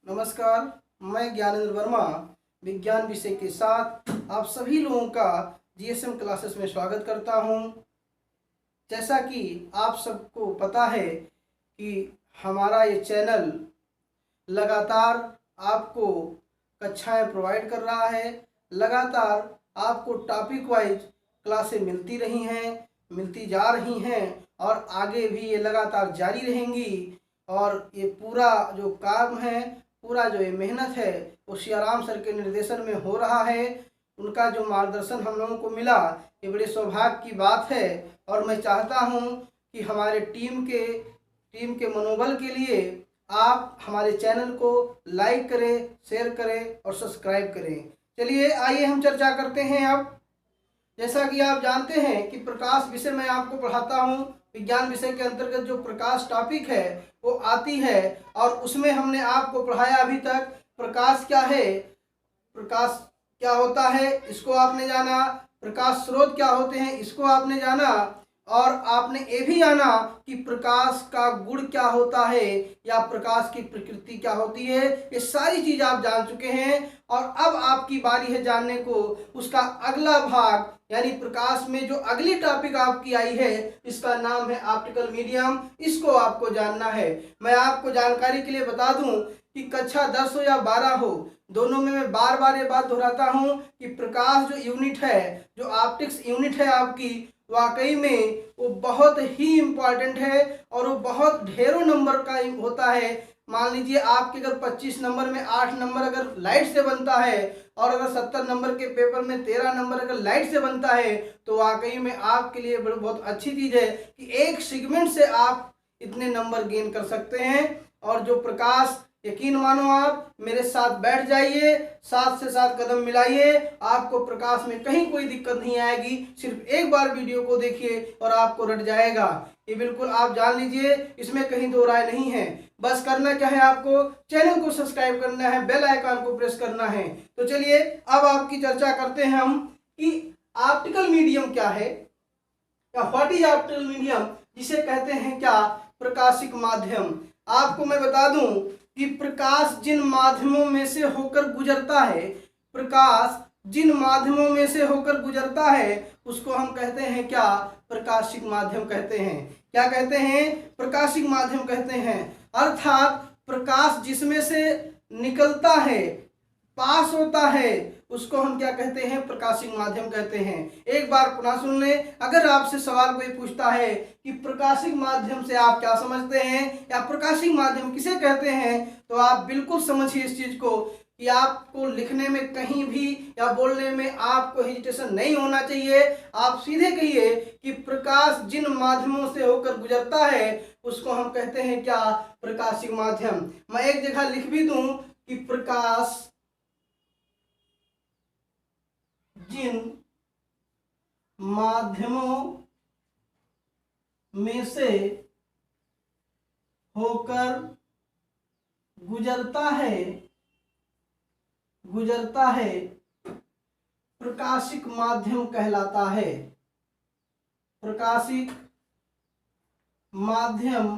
नमस्कार, मैं ज्ञानेंद्र वर्मा विज्ञान विषय के साथ आप सभी लोगों का जीएसएम क्लासेस में स्वागत करता हूं। जैसा कि आप सबको पता है कि हमारा ये चैनल लगातार आपको कक्षाएं प्रोवाइड कर रहा है। लगातार आपको टॉपिक वाइज क्लासें मिलती रही हैं, मिलती जा रही हैं और आगे भी ये लगातार जारी रहेंगी। और ये पूरा जो काम है, पूरा जो ये मेहनत है, वो सियाराम सर के निर्देशन में हो रहा है। उनका जो मार्गदर्शन हम लोगों को मिला, ये बड़े सौभाग्य की बात है। और मैं चाहता हूं कि हमारे टीम के मनोबल के लिए आप हमारे चैनल को लाइक करें, शेयर करें और सब्सक्राइब करें। चलिए आइए हम चर्चा करते हैं। अब जैसा कि आप जानते हैं कि प्रकाश विषय मैं आपको पढ़ाता हूं। विज्ञान विषय के अंतर्गत जो प्रकाश टॉपिक है वो आती है और उसमें हमने आपको पढ़ाया अभी तक प्रकाश क्या है, प्रकाश क्या होता है इसको आपने जाना, प्रकाश स्रोत क्या होते हैं इसको आपने जाना, और आपने ये भी जाना कि प्रकाश का गुण क्या होता है या प्रकाश की प्रकृति क्या होती है। ये सारी चीज आप जान चुके हैं और अब आपकी बारी है जानने को उसका अगला भाग, यानी प्रकाश में जो अगली टॉपिक आपकी आई है इसका नाम है ऑप्टिकल मीडियम। इसको आपको जानना है। मैं आपको जानकारी के लिए बता दूं कि कक्षा 10 हो या 12 हो, दोनों में मैं बार बार ये बात दोहराता हूं कि प्रकाश जो यूनिट है, जो ऑप्टिक्स यूनिट है आपकी, वाकई में वो बहुत ही इम्पॉर्टेंट है और वो बहुत ढेरों नंबर का होता है। मान लीजिए आपके अगर 25 नंबर में 8 नंबर अगर लाइट से बनता है और अगर 70 नंबर के पेपर में 13 नंबर अगर लाइट से बनता है, तो वाकई में आपके लिए बहुत अच्छी चीज़ है कि एक सेगमेंट से आप इतने नंबर गेन कर सकते हैं। और जो प्रकाश, यकीन मानो आप मेरे साथ बैठ जाइए, 7 से 7 कदम मिलाइए, आपको प्रकाश में कहीं कोई दिक्कत नहीं आएगी। सिर्फ एक बार वीडियो को देखिए और आपको रट जाएगा। ये बिल्कुल आप जान लीजिए, इसमें कहीं दो राय नहीं है। बस करना क्या है, आपको चैनल को सब्सक्राइब करना है, बेल आइकन को प्रेस करना है। तो चलिए अब आपकी चर्चा करते हैं हम कि ऑप्टिकल मीडियम क्या है या व्हाट इज ऑप्टिकल मीडियम, जिसे कहते हैं क्या, प्रकाशिक माध्यम। आपको मैं बता दूं कि प्रकाश जिन माध्यमों में से होकर गुजरता है, प्रकाश जिन माध्यमों में से होकर गुजरता है उसको हम कहते हैं क्या, प्रकाशिक माध्यम कहते हैं। क्या कहते हैं, प्रकाशिक माध्यम कहते हैं। अर्थात प्रकाश जिसमें से निकलता है, पास होता है, उसको हम क्या कहते हैं, प्रकाशिक माध्यम कहते हैं। एक बार पुनः सुन लें, अगर आपसे सवाल कोई पूछता है कि प्रकाशिक माध्यम से आप क्या समझते हैं या प्रकाशिक माध्यम किसे कहते हैं, तो आप बिल्कुल समझिए इस चीज को कि आपको लिखने में कहीं भी या बोलने में आपको हेजिटेशन नहीं होना चाहिए। आप सीधे कहिए कि प्रकाश जिन माध्यमों से होकर गुजरता है उसको हम कहते हैं क्या, प्रकाशिक माध्यम। मैं एक जगह लिख भी दूं कि प्रकाश जिन माध्यमों में से होकर गुजरता है प्रकाशिक माध्यम कहलाता है। प्रकाशिक माध्यम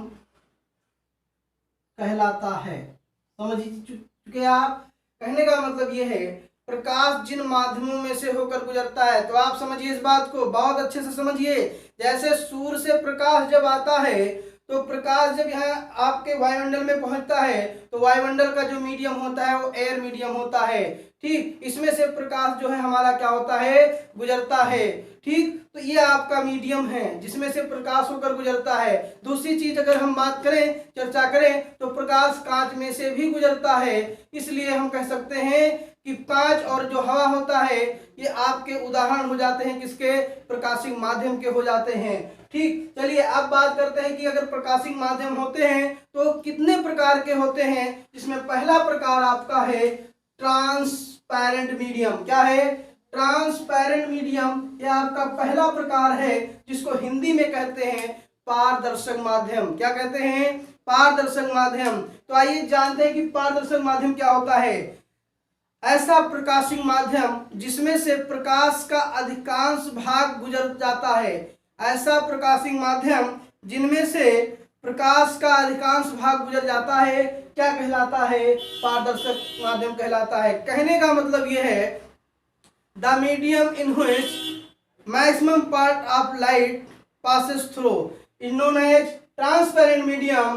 कहलाता है। समझ चुके आप? कहने का मतलब यह है प्रकाश जिन माध्यमों में से होकर गुजरता है। तो आप समझिए इस बात को, बहुत अच्छे से समझिए। जैसे सूर्य से प्रकाश जब आता है तो प्रकाश जब यहाँ आपके वायुमंडल में पहुंचता है तो वायुमंडल का जो मीडियम होता है वो एयर मीडियम होता है। ठीक, इसमें से प्रकाश जो है हमारा क्या होता है, गुजरता है। ठीक, तो ये आपका मीडियम है जिसमें से प्रकाश होकर गुजरता है। दूसरी चीज अगर हम बात करें, चर्चा करें, तो प्रकाश कांच में से भी गुजरता है। इसलिए हम कह सकते हैं कि कांच और जो हवा होता है ये आपके उदाहरण हो जाते हैं किसके, प्रकाशिक माध्यम के हो जाते हैं। ठीक, चलिए अब बात करते हैं कि अगर प्रकाशिक माध्यम होते हैं तो कितने प्रकार के होते हैं। जिसमें पहला प्रकार आपका है ट्रांसपेरेंट मीडियम। क्या है, ट्रांसपेरेंट मीडियम। यह आपका पहला प्रकार है जिसको हिंदी में कहते हैं पारदर्शक माध्यम। क्या कहते हैं, पारदर्शक माध्यम। तो आइए जानते हैं कि पारदर्शक माध्यम क्या होता है। ऐसा प्रकाशिक माध्यम जिसमें से प्रकाश का अधिकांश भाग गुजर जाता है। ऐसा प्रकाशिक माध्यम जिनमें से प्रकाश का अधिकांश भाग गुजर जाता है क्या कहलाता है? पारदर्शक माध्यम कहलाता है। कहने का मतलब यह है the medium in which maximum part of light passes through is known as transparent medium,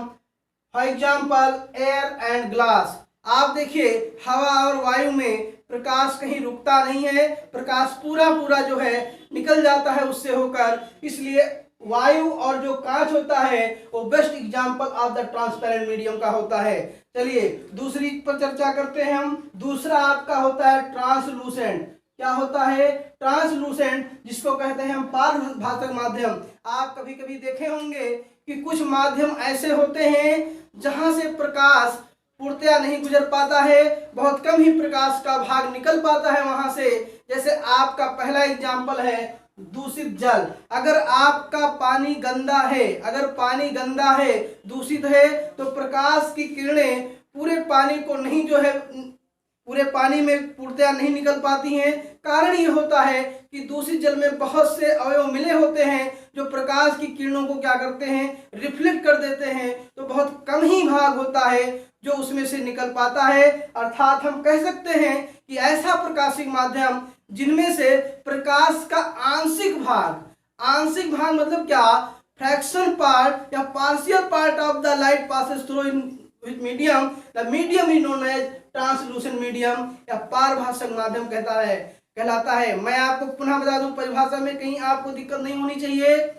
for example air and glass. आप देखिए हवा और वायु में प्रकाश कहीं रुकता नहीं है, प्रकाश पूरा पूरा जो है निकल जाता है उससे होकर, इसलिए वायु और जो कांच होता है वो best example of the transparent medium का होता है। चलिए दूसरी पर चर्चा करते हैं हम। दूसरा आपका होता है ट्रांसलूसेंट। क्या होता है? ट्रांसलूसेंट, जिसको कहते हैं हम पारभाषक माध्यम। आप कभी कभी देखे होंगे कि कुछ माध्यम ऐसे होते हैं जहां से प्रकाश पूर्णतया नहीं गुजर पाता है, बहुत कम ही प्रकाश का भाग निकल पाता है वहां से। जैसे आपका पहला एग्जाम्पल है दूषित जल। अगर आपका पानी गंदा है, अगर पानी गंदा है, दूषित है, तो प्रकाश की किरणें पूरे पानी को नहीं जो है पूरे पानी में पूर्णतया नहीं निकल पाती हैं। कारण ये होता है कि दूषित जल में बहुत से अवयव मिले होते हैं जो प्रकाश की किरणों को क्या करते हैं? रिफ्लेक्ट कर देते हैं। तो बहुत कम ही भाग होता है जो उसमें से निकल पाता है। अर्थात हम कह सकते हैं कि ऐसा प्रकाशिक माध्यम जिनमें से प्रकाश का आंशिक भाग मतलब क्या? फ्रैक्शन पार्ट या partial part of the light passes through in medium, the medium is known as translucent medium या पारभाषक माध्यम कहलाता है। मैं आपको पुनः बता दूं, परिभाषा में कहीं आपको दिक्कत नहीं होनी चाहिए।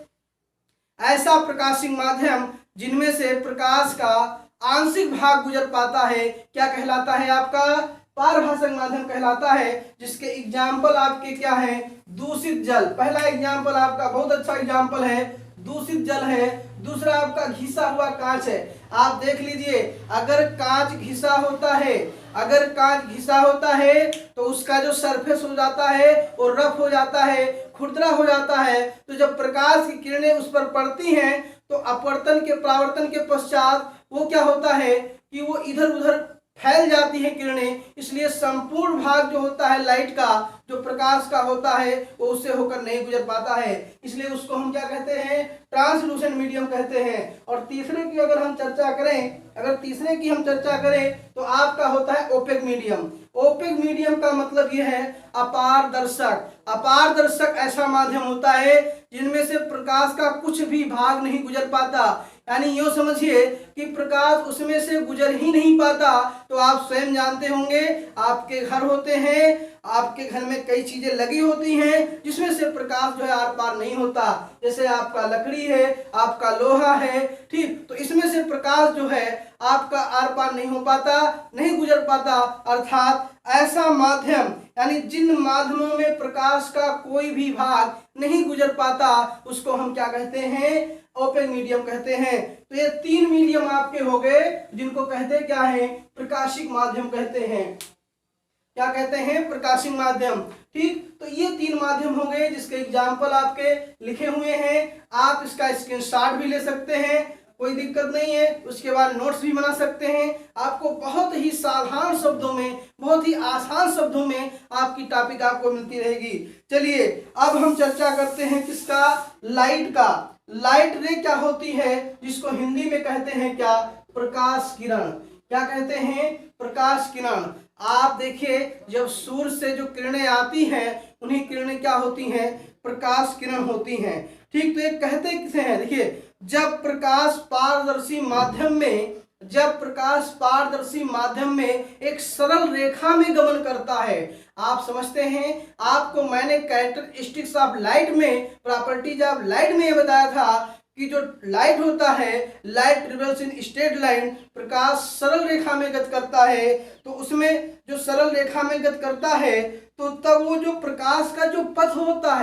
ऐसा प्रकाशिक माध्यम जिनमें से प्रकाश का आंशिक भाग गुजर पाता है क्या कहलाता है? आपका पारभाषक माध्यम कहलाता है। जिसके एग्जाम्पल आपके क्या है? दूषित जल। पहला एग्जाम्पल आपका बहुत अच्छा एग्जाम्पल है, दूषित जल है। दूसरा आपका घिसा हुआ कांच है। आप देख लीजिए, अगर कांच घिसा होता है तो उसका जो सरफेस हो जाता है वो रफ हो जाता है, खुरदरा हो जाता है। तो जब प्रकाश की किरणें उस पर पड़ती हैं तो परावर्तन के पश्चात वो क्या होता है कि वो इधर उधर फैल जाती है किरणें। इसलिए संपूर्ण भाग जो होता है लाइट का, जो प्रकाश का होता है, वो उससे होकर नहीं गुजर पाता है। इसलिए उसको हम क्या कहते हैं? ट्रांसलूसेंट मीडियम कहते हैं। और तीसरे की अगर हम चर्चा करें तो आपका होता है ओपेक मीडियम। ओपेक मीडियम का मतलब यह है अपारदर्शक ऐसा माध्यम होता है जिनमें से प्रकाश का कुछ भी भाग नहीं गुजर पाता। यानी यूँ समझिए कि प्रकाश उसमें से गुजर ही नहीं पाता। तो आप स्वयं जानते होंगे, आपके घर होते हैं, आपके घर में कई चीजें लगी होती हैं जिसमें से प्रकाश जो है आर पार नहीं होता। जैसे आपका लकड़ी है, आपका लोहा है, ठीक, तो इसमें से प्रकाश जो है आपका आर पार नहीं हो पाता, नहीं गुजर पाता। अर्थात ऐसा माध्यम, यानी जिन माध्यमों में प्रकाश का कोई भी भाग नहीं गुजर पाता, उसको हम क्या कहते हैं? ओपेक मीडियम कहते हैं। तो ये तीन मीडियम आपके हो गए जिनको कहते क्या है? प्रकाशिक माध्यम कहते हैं। क्या कहते हैं? प्रकाशिक माध्यम। ठीक, तो ये तीन माध्यम हो गए जिसके एग्जाम्पल आपके लिखे हुए हैं। आप इसका स्क्रीनशॉट भी ले सकते हैं, कोई दिक्कत नहीं है। उसके बाद नोट्स भी बना सकते हैं। आपको बहुत ही साधारण शब्दों में, बहुत ही आसान शब्दों में आपकी टॉपिक आपको मिलती रहेगी। चलिए अब हम चर्चा करते हैं किसका? लाइट का। लाइट रे क्या होती है? जिसको हिंदी में कहते हैं क्या? प्रकाश किरण। क्या कहते हैं? प्रकाश किरण। आप देखिए, जब सूर्य से जो किरणें आती हैं उन्हीं किरणें क्या होती हैं? प्रकाश किरण होती हैं। ठीक, तो ये कहते किसे हैं? देखिए, जब प्रकाश पारदर्शी माध्यम में एक सरल रेखा में गमन करता है। आप समझते हैं, आपको मैंने कैरेक्टरिस्टिक्स ऑफ लाइट में, प्रॉपर्टीज ऑफ लाइट में ये बताया था कि जो लाइट होता है, light travels in straight line, प्रकाश सरल रेखा में गति करता है। तो उसमें जो सरल रेखा में गति करता है तो तब वो जो प्रकाश का जो पथ होता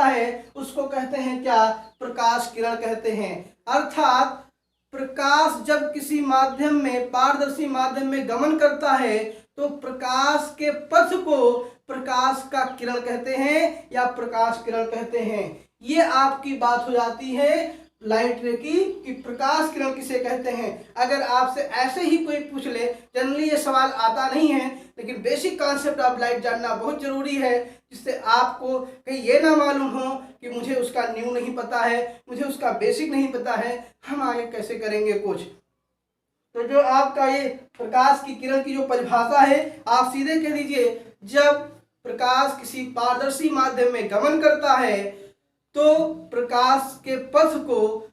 है उसको कहते हैं क्या? प्रकाश किरण कहते हैं। अर्थात प्रकाश जब किसी माध्यम में, पारदर्शी माध्यम में गमन करता है तो प्रकाश के पथ को प्रकाश का किरण कहते हैं या प्रकाश किरण कहते हैं। ये आपकी बात हो जाती है लाइट रे की प्रकाश किरण किसे कहते हैं। अगर आपसे ऐसे ही कोई पूछ ले, जनरली ये सवाल आता नहीं है, लेकिन बेसिक कॉन्सेप्ट ऑफ लाइट जानना बहुत जरूरी है, जिससे आपको कहीं ये ना मालूम हो कि मुझे उसका न्यू नहीं पता है, मुझे उसका बेसिक नहीं पता है, हम आगे कैसे करेंगे कुछ। तो जो आपका ये प्रकाश की किरण की जो परिभाषा है, आप सीधे कह दीजिए, जब प्रकाश किसी पारदर्शी माध्यम में गमन करता है तो प्रकाश के पथ को,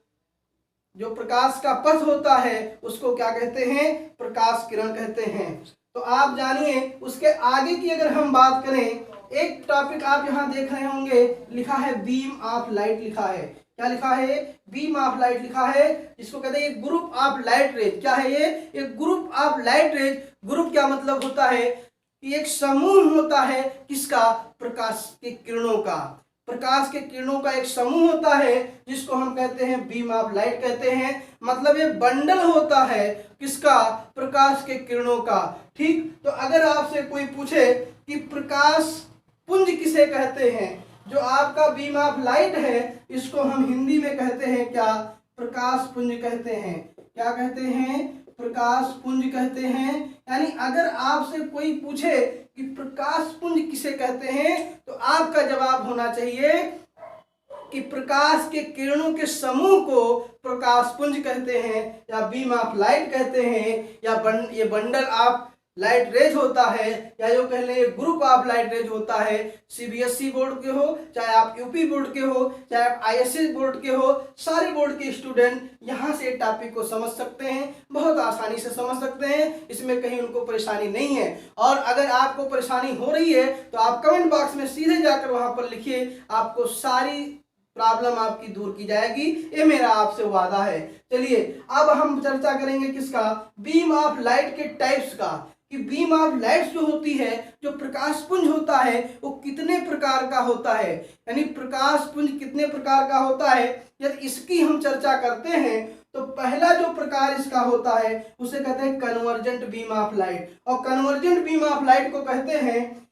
जो प्रकाश का पथ होता है उसको क्या कहते हैं, प्रकाश किरण कहते हैं। तो आप जानिए, उसके आगे की अगर हम बात करें, एक टॉपिक आप यहाँ देख रहे होंगे, लिखा है बीम ऑफ लाइट, लिखा है, क्या लिखा है, बीम ऑफ लाइट लिखा है, जिसको कहते हैं ग्रुप ऑफ लाइट रेज। क्या है ये, एक group of light rays. Group क्या मतलब होता है कि एक समूह होता है किसका, प्रकाश के किरणों का, प्रकाश के किरणों का एक समूह होता है जिसको हम कहते हैं बीम ऑफ लाइट कहते हैं। मतलब ये बंडल होता है किसका, प्रकाश के किरणों का। ठीक, तो अगर आपसे कोई पूछे कि प्रकाश पुंज किसे कहते हैं, जो आपका बीम ऑफ लाइट है इसको हम हिंदी में कहते हैं क्या, प्रकाश पुंज कहते हैं। क्या कहते हैं, प्रकाश पुंज कहते हैं। यानी अगर आपसे कोई पूछे कि प्रकाश पुंज किसे कहते हैं, तो आपका जवाब होना चाहिए कि प्रकाश के किरणों के समूह को प्रकाश पुंज कहते हैं, या बीम ऑफ लाइट कहते हैं, या ये बंडल ऑफ लाइट रेज होता है, या जो कह लें ग्रुप ऑफ लाइट रेज होता है। सीबीएसई बोर्ड के हो, चाहे आप यूपी बोर्ड के हो, चाहे आप आईएसएस बोर्ड के हो, सारे बोर्ड के स्टूडेंट यहाँ से टॉपिक को समझ सकते हैं, बहुत आसानी से समझ सकते हैं, इसमें कहीं उनको परेशानी नहीं है। और अगर आपको परेशानी हो रही है तो आप कमेंट बॉक्स में सीधे जाकर वहां पर लिखिए, आपको सारी प्रॉब्लम आपकी दूर की जाएगी, ये मेरा आपसे वादा है। चलिए अब हम चर्चा करेंगे किसका, बीम ऑफ लाइट के टाइप्स का, कि बीम ऑफ लाइट जो होती है, जो प्रकाश पुंज होता है, वो कितने प्रकार का होता है, यानी प्रकाश पुंज कितने प्रकार का होता है। यदि इसकी हम चर्चा करते हैं तो पहला जो प्रकार इसका होता है उसे कहते हैं कन्वर्जेंट बीम ऑफ लाइट, और कन्वर्जेंट बीम ऑफ लाइट को कहते हैं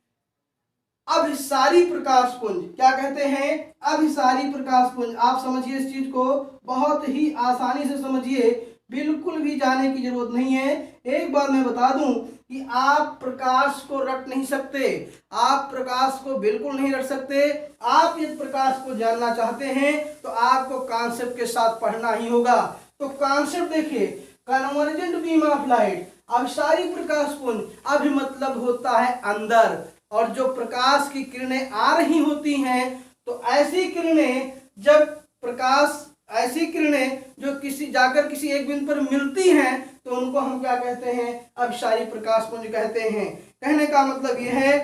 अभिसारी प्रकाश पुंज। क्या कहते हैं, अभिसारी प्रकाश पुंज। आप समझिए इस चीज को, बहुत ही आसानी से समझिए, बिल्कुल भी जाने की जरूरत नहीं है। एक बार मैं बता दूं कि आप प्रकाश को रट नहीं सकते, आप प्रकाश को बिल्कुल नहीं रट सकते। आप इस प्रकाश को जानना चाहते हैं तो आपको कॉन्सेप्ट के साथ पढ़ना ही होगा। तो कॉन्सेप्ट देखिए, कन्वर्जेंट बीम ऑफ लाइट, अभिसारी प्रकाश पुंज। अभि मतलब होता है अंदर, और जो प्रकाश की किरणें आ रही होती हैं, तो ऐसी किरणें जब प्रकाश, ऐसी किरणें जो किसी जाकर किसी एक बिंदु पर मिलती हैं, तो उनको हम क्या कहते हैं, अभिसारी प्रकाश पुंज कहते हैं। कहने का मतलब यह है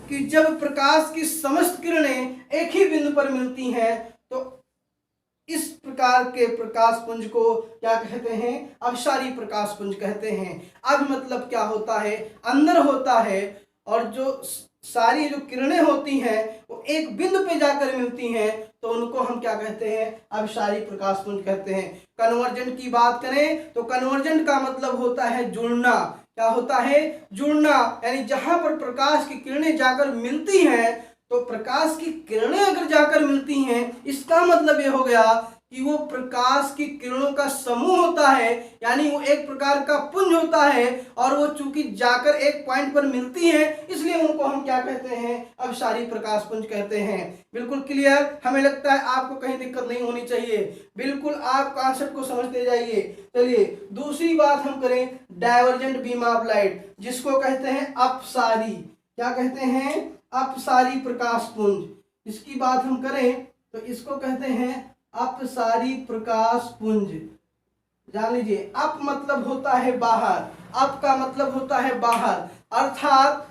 कि जब प्रकाश की समस्त किरणें एक ही बिंदु पर मिलती हैं, तो इस प्रकार के प्रकाश पुंज को क्या कहते हैं, अभिसारी प्रकाश पुंज कहते हैं। अब मतलब क्या होता है, अंदर होता है, और जो सारी जो किरणें होती हैं वो एक बिंदु पे जाकर मिलती हैं, तो उनको हम क्या कहते हैं, अभिसारी प्रकाश पुंज कहते हैं। कन्वर्जेंट की बात करें तो कन्वर्जेंट का मतलब होता है जुड़ना। क्या होता है, जुड़ना। यानी जहां पर प्रकाश की किरणें जाकर मिलती हैं, तो प्रकाश की किरणें अगर जाकर मिलती हैं, इसका मतलब ये हो गया कि वो प्रकाश की किरणों का समूह होता है, यानी वो एक प्रकार का पुंज होता है, और वो चूंकि जाकर एक पॉइंट पर मिलती हैं, इसलिए उनको हम क्या कहते हैं, अभिसारी प्रकाश पुंज कहते हैं। बिल्कुल क्लियर, हमें लगता है आपको कहीं दिक्कत नहीं होनी चाहिए, बिल्कुल आप कॉन्सेप्ट को समझते जाइए। चलिए दूसरी बात हम करें, डाइवर्जेंट बीम ऑफ लाइट, जिसको कहते हैं अपसारी। क्या कहते हैं, अपसारी प्रकाश पुंज। इसकी बात हम करें तो इसको कहते हैं अपसारी प्रकाश पुंज। जान लीजिए, अप मतलब होता है बाहर, अप का मतलब होता है बाहर, अर्थात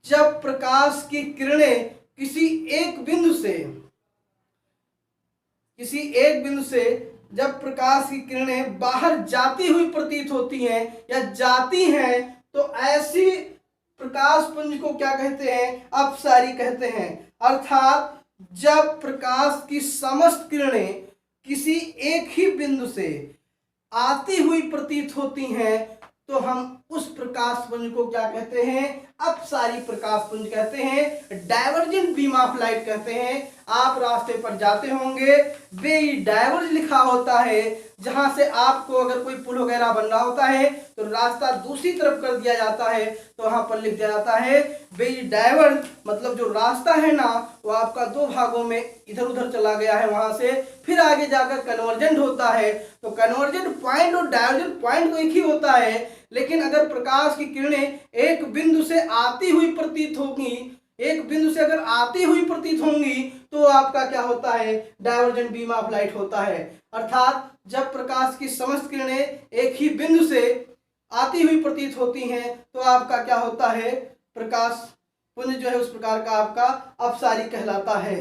जब प्रकाश की किरणें किसी एक बिंदु से जब प्रकाश की किरणें बाहर जाती हुई प्रतीत होती हैं या जाती हैं, तो ऐसी प्रकाश पुंज को क्या कहते हैं, अपसारी कहते हैं। अर्थात जब प्रकाश की समस्त किरणें किसी एक ही बिंदु से आती हुई प्रतीत होती हैं, तो हम उस प्रकाश पुंज को क्या कहते हैं? अपसारी प्रकाश पुंज कहते हैं, डाइवर्जेंट बीम ऑफ लाइट कहते हैं। आप रास्ते पर जाते होंगे, डाइवर्ज लिखा होता है, जहां से आपको अगर कोई पुल वगैरह बन रहा होता है तो रास्ता दूसरी तरफ कर दिया जाता है, तो वहां पर लिख दिया जाता है डाइवर्ज, मतलब जो रास्ता है ना वो आपका दो भागों में इधर उधर चला गया है, वहां से फिर आगे जाकर कन्वर्जेंट होता है। तो कन्वर्जेंट पॉइंट और डाइवर्जेंट पॉइंट तो एक ही होता है, लेकिन अगर प्रकाश की किरणें एक बिंदु से आती हुई प्रतीत होगी, एक बिंदु से अगर आती हुई प्रतीत होंगी तो आपका क्या होता है? डाइवर्जेंट बीम ऑफ लाइट होता है। अर्थात जब प्रकाश की समस्त किरणें एक ही बिंदु से आती हुई प्रतीत होती हैं तो आपका क्या होता है? प्रकाश पुंज जो है उस प्रकार का आपका अपसारी कहलाता है।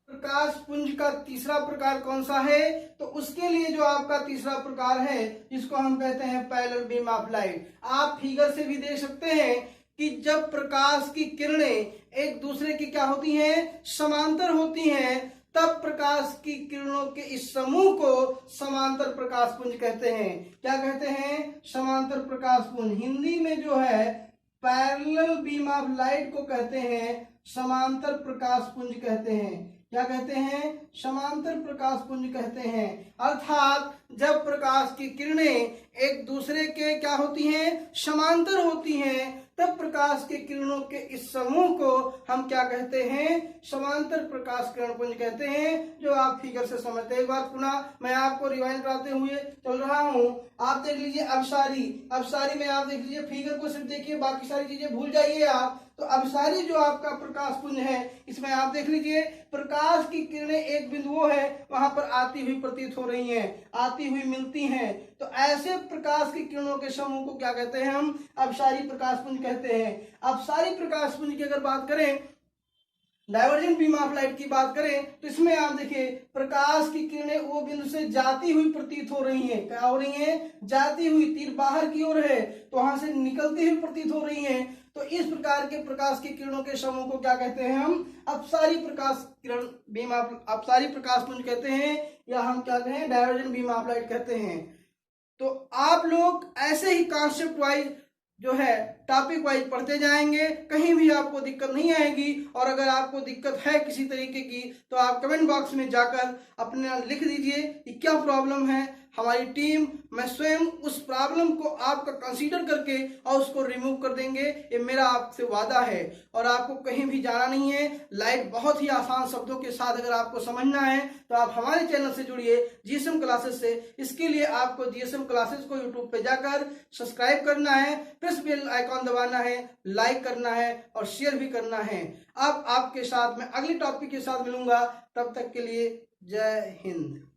प्रकाश पुंज का तीसरा प्रकार कौन सा है? तो उसके लिए जो आपका तीसरा प्रकार है जिसको हम कहते हैं पैरेलल बीम ऑफ लाइट। आप फिगर से भी देख सकते हैं कि जब प्रकाश की किरणें एक दूसरे की क्या होती हैं? समांतर होती हैं, तब प्रकाश की किरणों के इस समूह को समांतर प्रकाश पुंज कहते हैं। क्या कहते हैं? समांतर प्रकाश पुंज। हिंदी में जो है पैरेलल बीम ऑफ लाइट को कहते हैं समांतर प्रकाश पुंज कहते हैं। क्या कहते हैं? समांतर प्रकाश पुंज कहते हैं। अर्थात जब प्रकाश की किरणें एक दूसरे के क्या होती हैं? समांतर होती हैं, तब प्रकाश के किरणों के इस समूह को हम क्या कहते हैं? समांतर प्रकाश किरण पुंज कहते हैं, जो आप फिगर से समझते हैं। एक बार पुनः मैं आपको रिवाइंड कराते हुए चल रहा हूं। आप देख लीजिए अपसारी में आप देख लीजिए, फिगर को सिर्फ देखिए, बाकी सारी चीजें भूल जाइए आप। तो अपसारी जो आपका प्रकाश पुंज है, इसमें आप देख लीजिए प्रकाश की किरणें एक बिंदु वो है वहां पर आती हुई प्रतीत हो रही हैं, आती हुई मिलती हैं। तो ऐसे प्रकाश की किरणों के समूह को क्या कहते हैं? हम अपसारी प्रकाश पुंज कहते हैं। अपसारी प्रकाश पुंज की अगर बात करें, डाइवर्जेंट बीम ऑफ लाइट की बात करें, तो इसमें आप देखिए प्रकाश की किरणें वो बिंदु से जाती हुई प्रतीत हो रही हैं। क्या हो रही हैं? जाती हुई, तीर बाहर की ओर है तो वहां से निकलती हुई प्रतीत हो रही हैं। तो इस प्रकार के प्रकाश की किरणों के समूह को क्या कहते हैं? हम अपसारी प्रकाश किरण बीम ऑफ अपसारी प्रकाश पुंज कहते हैं, या हम क्या कहें? डाइवर्जेंट बीम ऑफ लाइट कहते हैं। तो आप लोग ऐसे ही कॉन्सेप्ट वाइज जो है टॉपिक वाइज पढ़ते जाएंगे, कहीं भी आपको दिक्कत नहीं आएगी। और अगर आपको दिक्कत है किसी तरीके की तो आप कमेंट बॉक्स में जाकर अपने लिख दीजिए कि क्या प्रॉब्लम है। हमारी टीम, मैं स्वयं उस प्रॉब्लम को आपका कंसीडर करके और उसको रिमूव कर देंगे, ये मेरा आपसे वादा है। और आपको कहीं भी जाना नहीं है। लाइट बहुत ही आसान शब्दों के साथ अगर आपको समझना है तो आप हमारे चैनल से जुड़िए जीएसएम क्लासेस से। इसके लिए आपको जीएसएम क्लासेस को यूट्यूब पे जाकर सब्सक्राइब करना है, प्रेस बेल आइकॉन दबाना है, लाइक करना है और शेयर भी करना है। अब आपके साथ मैं अगले टॉपिक के साथ मिलूंगा, तब तक के लिए जय हिंद।